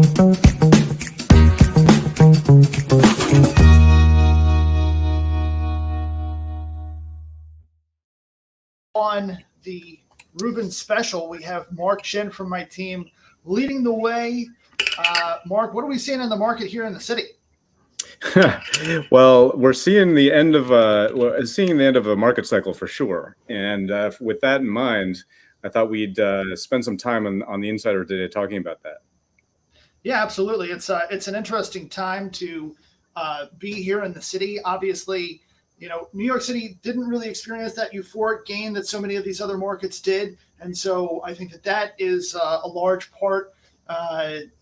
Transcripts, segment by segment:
On the Rubin special, we have Mark Shin from my team leading the way. Mark, what are we seeing in the market here in the city? Well, we're seeing the end of a market cycle for sure. And with that in mind, I thought we'd spend some time on the Insider today talking about that. Yeah, absolutely. It's an interesting time to be here in the city. Obviously, New York City didn't really experience that euphoric gain that so many of these other markets did. And so I think that is a large part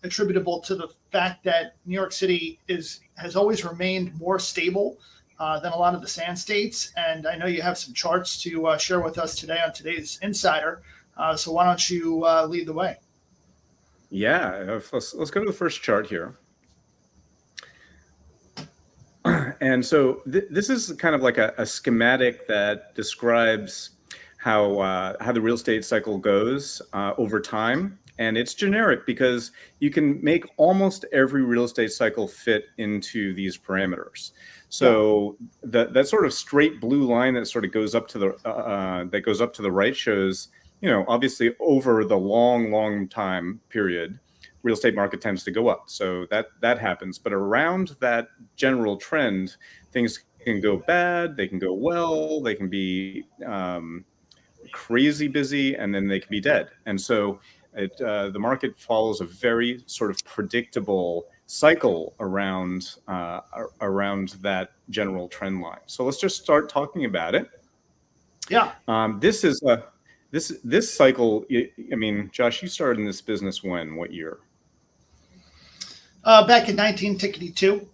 attributable to the fact that New York City has always remained more stable than a lot of the sand states. And I know you have some charts to share with us today on today's Insider. So why don't you lead the way? Yeah, let's go to the first chart here. And so this is kind of like a schematic that describes how the real estate cycle goes over time. And it's generic because you can make almost every real estate cycle fit into these parameters. So that sort of straight blue line that sort of goes up to the right shows, obviously over the long time period, real estate market tends to go up. So that happens. But around that general trend, things can go bad, they can go well, they can be crazy busy, and then they can be dead. And so the market follows a very sort of predictable cycle around that general trend line. So let's just start talking about it. Yeah. This cycle. I mean, Josh, you started in this business when? What year? Back in 1992.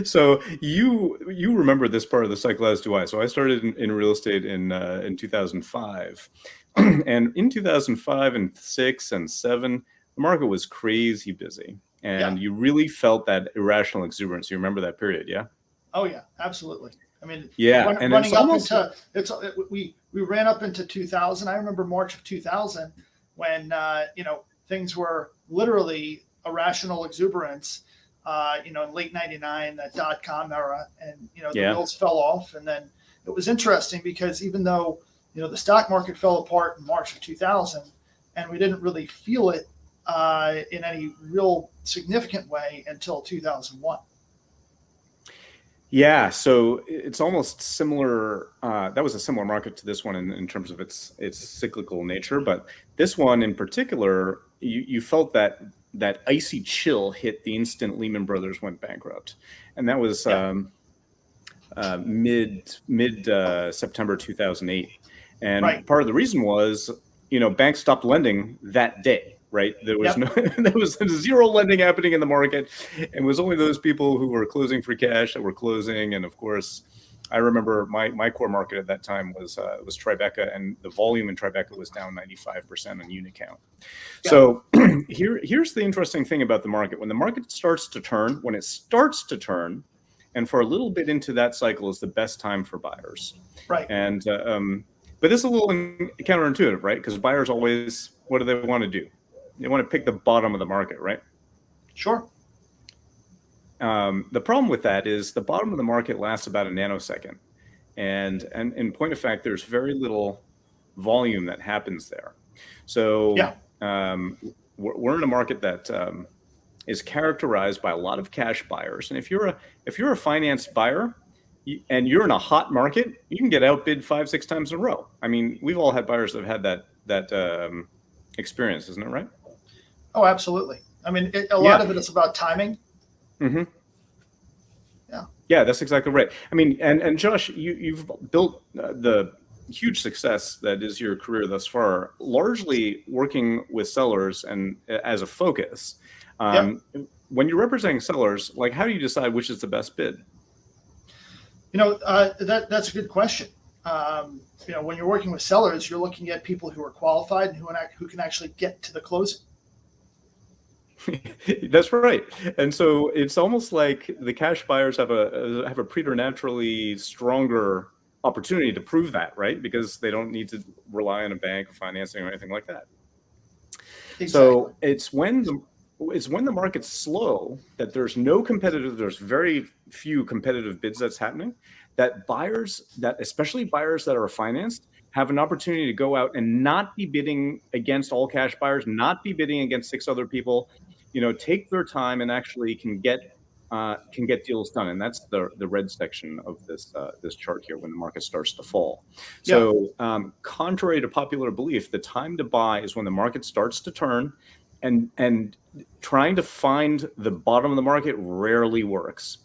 So you remember this part of the cycle, as do I. So I started in real estate in 2005, and in 2005 and 6 and 7, the market was crazy busy, and you really felt that irrational exuberance. You remember that period, yeah? Oh yeah, absolutely. I mean, we ran up into 2000. I remember March of 2000 when things were literally irrational exuberance. In late 99, that .com era, and the wheels fell off. And then it was interesting because even though the stock market fell apart in March of 2000, and we didn't really feel it in any real significant way until 2001. Yeah, so it's almost similar. That was a similar market to this one in terms of its cyclical nature, but this one in particular, you felt that icy chill hit the instant Lehman Brothers went bankrupt, and that was mid September 2008. And part of the reason was, banks stopped lending that day. Right, there was there was zero lending happening in the market. It was only those people who were closing for cash that were closing. And of course, I remember my core market at that time was Tribeca, and the volume in Tribeca was down 95% on unit count. So here's the interesting thing about the market. When the market starts to turn, and for a little bit into that cycle is the best time for buyers. Right. And but this is a little counterintuitive, right? Because buyers always, what do they want to do? They want to pick the bottom of the market, right? Sure. The problem with that is the bottom of the market lasts about a nanosecond. And in point of fact, there's very little volume that happens there. So we're in a market that is characterized by a lot of cash buyers. And if you're a financed buyer and you're in a hot market, you can get outbid 5-6 times in a row. I mean, we've all had buyers that have had that experience, isn't it right? Oh, absolutely. I mean, a lot of it is about timing. Mm-hmm. Yeah, that's exactly right. I mean, and Josh, you've built the huge success that is your career thus far, largely working with sellers and as a focus. When you're representing sellers, like, how do you decide which is the best bid? That's a good question. When you're working with sellers, you're looking at people who are qualified and who can actually get to the closing. That's right. And so it's almost like the cash buyers have a preternaturally stronger opportunity to prove that, right? Because they don't need to rely on a bank or financing or anything like that. Exactly. So it's when the market's slow that there's very few competitive bids that's happening, that especially buyers that are financed have an opportunity to go out and not be bidding against all cash buyers, not be bidding against six other people, take their time and actually can get deals done. And that's the red section of this chart here when the market starts to fall. Yeah. So contrary to popular belief, the time to buy is when the market starts to turn, and trying to find the bottom of the market rarely works.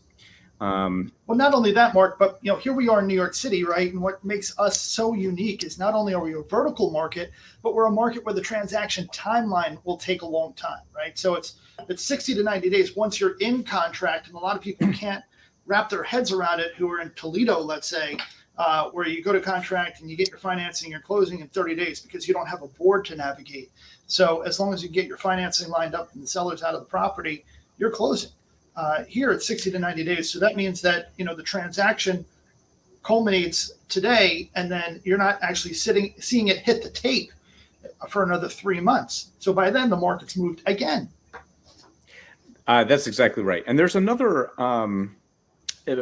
Well, not only that, Mark, but here we are in New York City, right? And what makes us so unique is not only are we a vertical market, but we're a market where the transaction timeline will take a long time, right? So it's 60 to 90 days once you're in contract, and a lot of people can't wrap their heads around it who are in Toledo, let's say, where you go to contract and you get your financing, you're closing in 30 days because you don't have a board to navigate. So as long as you get your financing lined up and the seller's out of the property, you're closing. Here it's 60 to 90 days. So that means that, the transaction culminates today, and then you're not actually seeing it hit the tape for another 3 months. So by then the market's moved again. That's exactly right. And there's another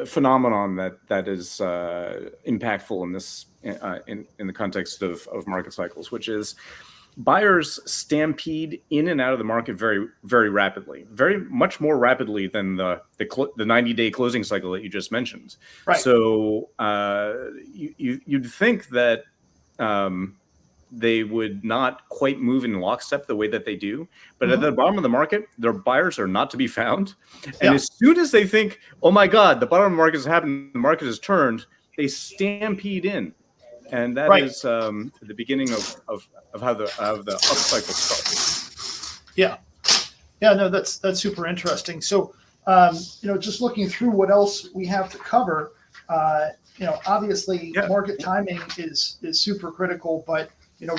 phenomenon that is impactful in this in the context of market cycles, which is buyers stampede in and out of the market very, very rapidly, very much more rapidly than the 90-day closing cycle that you just mentioned. Right. So you'd think that they would not quite move in lockstep the way that they do, but at the bottom of the market, their buyers are not to be found. And as soon as they think, "Oh my God, the bottom of the market has happened, the market has turned," they stampede in. And that is the beginning of how the upcycle starts. Yeah. No, that's super interesting. So, just looking through what else we have to cover, obviously market timing is super critical, but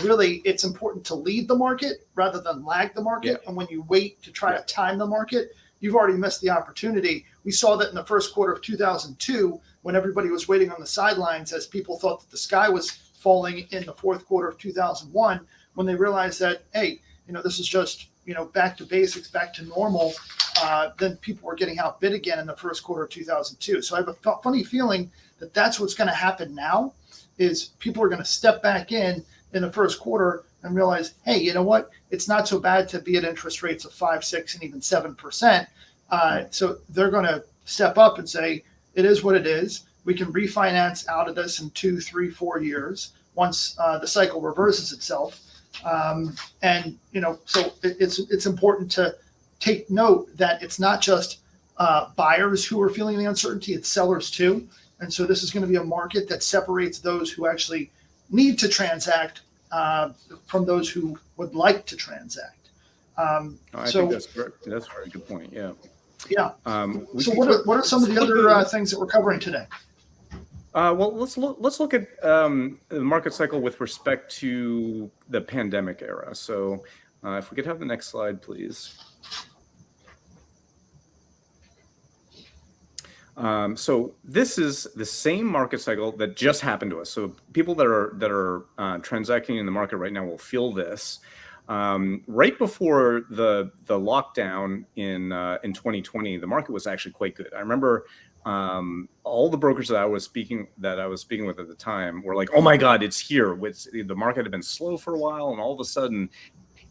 really it's important to lead the market rather than lag the market. And when you wait to try to time the market, you've already missed the opportunity. We saw that in the first quarter of 2002, when everybody was waiting on the sidelines as people thought that the sky was falling in the fourth quarter of 2001, when they realized that, hey, this is just, back to basics, back to normal, then people were getting outbid again in the first quarter of 2002. So I have a funny feeling that that's what's going to happen now, is people are going to step back in the first quarter and realize, hey, you know what? It's not so bad to be at interest rates of 5, 6, and even 7%. So they're going to step up and say, it is what it is. We can refinance out of this in 2, 3, 4 years once the cycle reverses itself. And so it's important to take note that it's not just buyers who are feeling the uncertainty; it's sellers too. And so this is going to be a market that separates those who actually need to transact from those who would like to transact. I think that's correct. That's a very good point. Yeah. Yeah. So what are some of the other things that we're covering today? Well, let's look at the market cycle with respect to the pandemic era. So if we could have the next slide, please. So this is the same market cycle that just happened to us. So people that are transacting in the market right now will feel this. Right before the lockdown in 2020, the market was actually quite good. I remember all the brokers that I was speaking with at the time were like, "Oh my God, it's here!" The market had been slow for a while, and all of a sudden,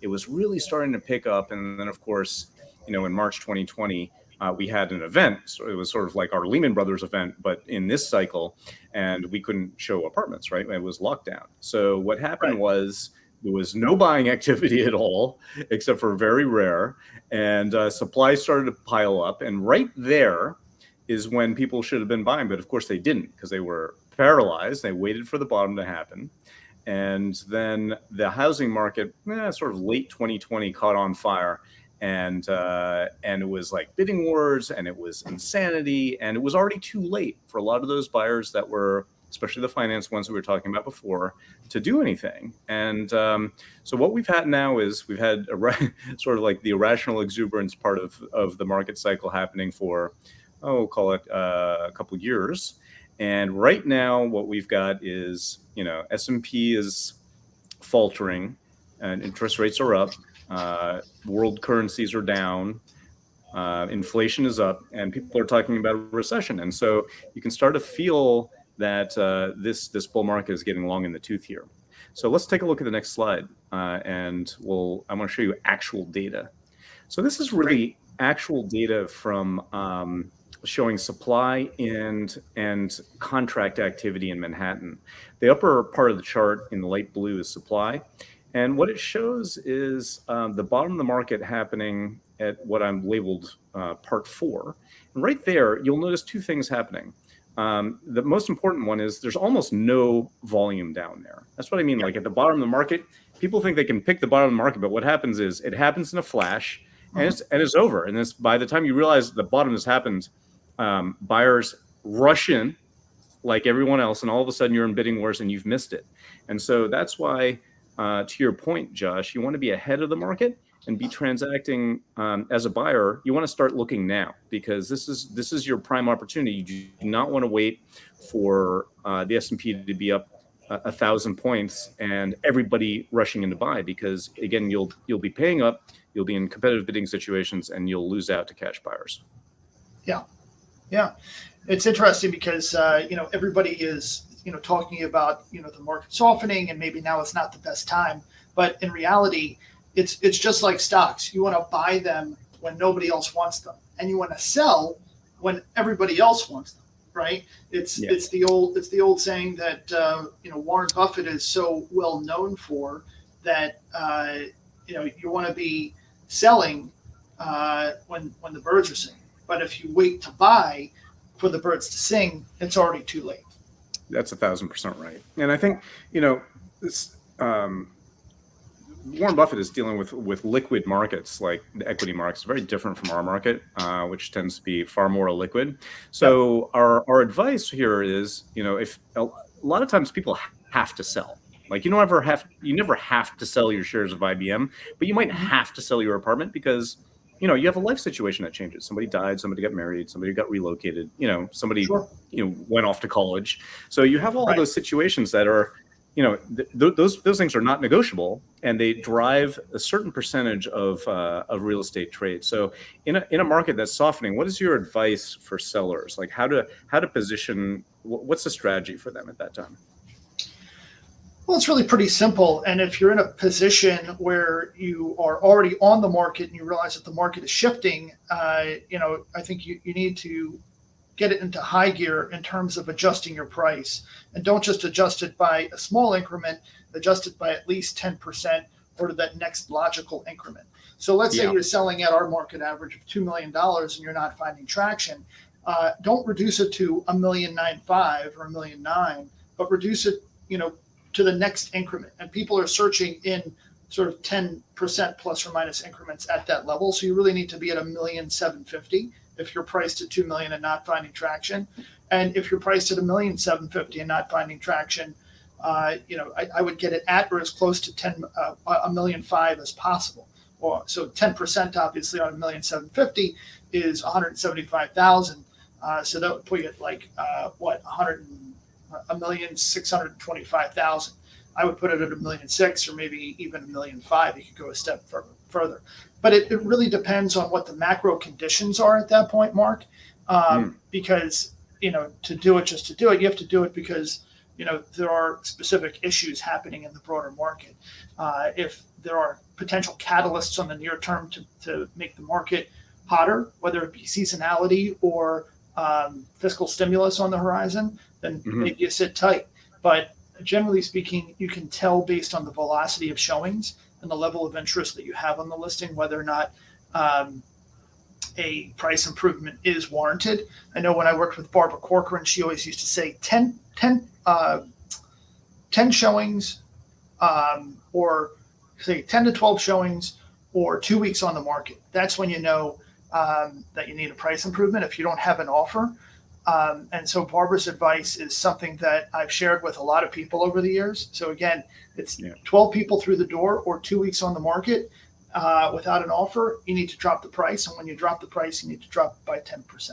it was really starting to pick up. And then, of course, in March 2020. We had an event, so it was sort of like our Lehman Brothers event, but in this cycle, and we couldn't show apartments, right? It was locked down. So what happened was there was no buying activity at all, except for very rare, and supply started to pile up. And right there is when people should have been buying, but of course they didn't, because they were paralyzed. They waited for the bottom to happen. And then the housing market, sort of late 2020, caught on fire. And it was like bidding wars, and it was insanity, and it was already too late for a lot of those buyers that were, especially the finance ones we were talking about before, to do anything. And so what we've had now is we've had sort of like the irrational exuberance part of the market cycle happening for, we'll call it a couple of years. And right now what we've got is, S&P is faltering. and interest rates are up, world currencies are down, inflation is up, and people are talking about a recession. And so you can start to feel that this bull market is getting long in the tooth here. So let's take a look at the next slide, and I want to show you actual data. So this is really actual data from showing supply and contract activity in Manhattan. The upper part of the chart in the light blue is supply. And what it shows is the bottom of the market happening at what I'm labeled part 4. And right there, you'll notice two things happening. The most important one is there's almost no volume down there. That's what I mean. Like at the bottom of the market, people think they can pick the bottom of the market, but what happens is it happens in a flash, and it's over. And this, by the time you realize the bottom has happened, buyers rush in like everyone else, and all of a sudden you're in bidding wars and you've missed it. And so that's why, to your point, Josh, you want to be ahead of the market and be transacting as a buyer. You want to start looking now, because this is your prime opportunity. You do not want to wait for the S&P to be up 1,000 points and everybody rushing in to buy, because again, you'll be paying up, you'll be in competitive bidding situations, and you'll lose out to cash buyers. Yeah. It's interesting because, everybody is, talking about, the market softening and maybe now is not the best time. But in reality, it's just like stocks. You want to buy them when nobody else wants them, and you want to sell when everybody else wants them, right? It's the old saying that, Warren Buffett is so well known for, that, you want to be selling when the birds are singing. But if you wait to buy for the birds to sing, it's already too late. That's 1,000% right. And I think, this, Warren Buffett is dealing with liquid markets like the equity markets, very different from our market, which tends to be far more illiquid. So our advice here is, if a lot of times people have to sell. Like you never have to sell your shares of IBM, but you might have to sell your apartment because you have a life situation that changes. Somebody died, somebody got married, somebody got relocated, somebody went off to college. So you have all those situations that are, those things are not negotiable, and they drive a certain percentage of real estate trade. So in a market that's softening, what is your advice for sellers? Like how to position? What's the strategy for them at that time? Well, it's really pretty simple. And if you're in a position where you are already on the market and you realize that the market is shifting, I think you need to get it into high gear in terms of adjusting your price. And don't just adjust it by a small increment, adjust it by at least 10% or to that next logical increment. So let's say you're selling at our market average of $2 million and you're not finding traction. Don't reduce it to $1,950,000 or $1,900,000, but reduce it, to the next increment. And people are searching in sort of 10% plus or minus increments at that level. So you really need to be at $1,750,000 if you're priced at $2 million and not finding traction. And if you're priced at $1,750,000 and not finding traction, I would get it at or as close to $1,500,000 as possible. So 10% obviously on $1,750,000 is $175,000. So that would put you at like $1,625,000. I would put it at $1,600,000 or maybe even $1,500,000. You could go a step further. But it really depends on what the macro conditions are at that point, Mark. Because to do it just to do it, you have to do it because there are specific issues happening in the broader market. If there are potential catalysts on the near term to make the market hotter, whether it be seasonality or fiscal stimulus on the horizon, then maybe you sit tight. But generally speaking, you can tell based on the velocity of showings and the level of interest that you have on the listing whether or not a price improvement is warranted. I know when I worked with Barbara Corcoran, she always used to say 10 showings or say 10 to 12 showings or 2 weeks on the market. That's when you know that you need a price improvement if you don't have an offer. And so Barbara's advice is something that I've shared with a lot of people over the years. So again, it's 12 people through the door or 2 weeks on the market without an offer. You need to drop the price. And when you drop the price, you need to drop it by 10%.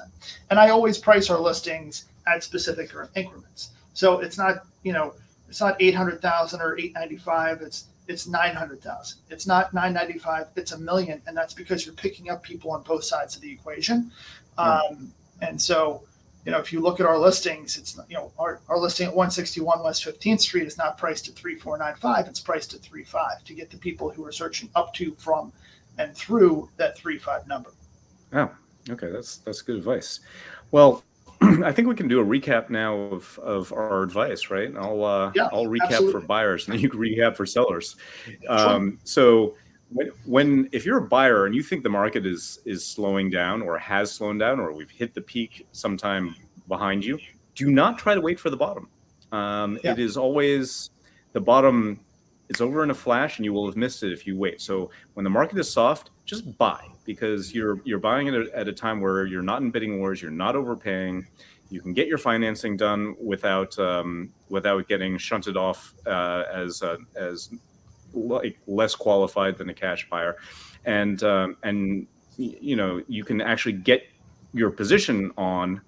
And I always price our listings at specific increments. So it's not, it's not 800,000 or 895. it's 900,000. It's not 995. It's $1 million, and that's because you're picking up people on both sides of the equation. And so, if you look at our listings, it's our listing at 161 West 15th Street is not priced at 3495. It's priced at 35 to get the people who are searching up to, from, and through that 35 number. Oh, okay, that's good advice. Well, I think we can do a recap now of our advice, right? I'll recap absolutely. for buyers, and then you can recap for sellers. Sure. So if you're a buyer and you think the market is slowing down or has slowed down or we've hit the peak sometime behind you, do not try to wait for the bottom. It is always the bottom. It's over in a flash, and you will have missed it if you wait. So when the market is soft, just buy, because you're buying it at a time where you're not in bidding wars, you're not overpaying, you can get your financing done without getting shunted off as like less qualified than a cash buyer, and you can actually get your position on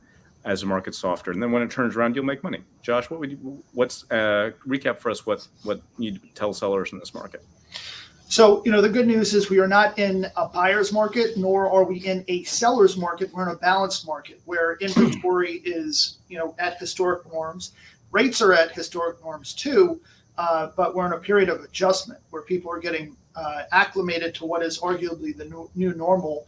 as the market's softer, and then when it turns around, you'll make money. Josh, what's recap for us? What you tell sellers in this market? So, the good news is we are not in a buyer's market, nor are we in a seller's market. We're in a balanced market where inventory is, at historic norms. Rates are at historic norms too, but we're in a period of adjustment where people are getting acclimated to what is arguably the new normal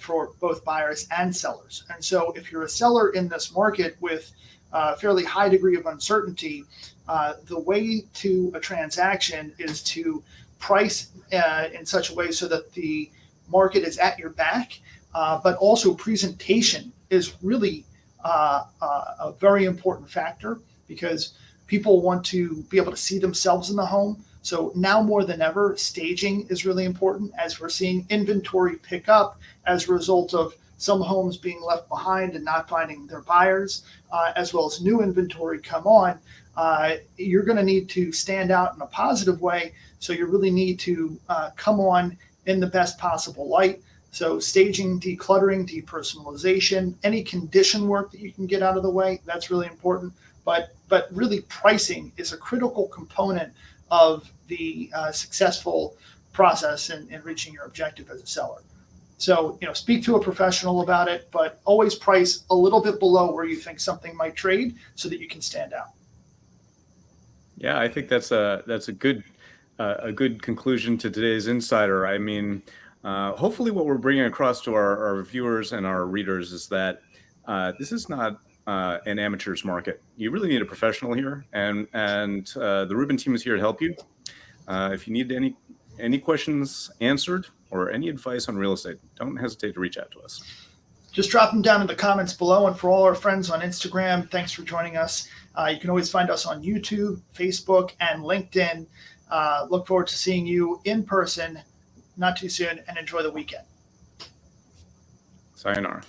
for both buyers and sellers. And so if you're a seller in this market with a fairly high degree of uncertainty, the way to a transaction is to price in such a way so that the market is at your back, but also presentation is really a very important factor, because people want to be able to see themselves in the home. So now more than ever, staging is really important, as we're seeing inventory pick up as a result of some homes being left behind and not finding their buyers, as well as new inventory come on. You're going to need to stand out in a positive way. So you really need to come on in the best possible light. So staging, decluttering, depersonalization, any condition work that you can get out of the way, that's really important. But really, pricing is a critical component of the successful process in reaching your objective as a seller. So, speak to a professional about it, but always price a little bit below where you think something might trade so that you can stand out. Yeah, I think that's a good conclusion to today's Insider. I mean, hopefully what we're bringing across to our viewers and our readers is that this is not an amateur's market. You really need a professional here, and the Rubin team is here to help you. If you need any questions answered or any advice on real estate, don't hesitate to reach out to us. Just drop them down in the comments below. And for all our friends on Instagram, thanks for joining us. You can always find us on YouTube, Facebook, and LinkedIn. Look forward to seeing you in person not too soon, and enjoy the weekend. Sayonara.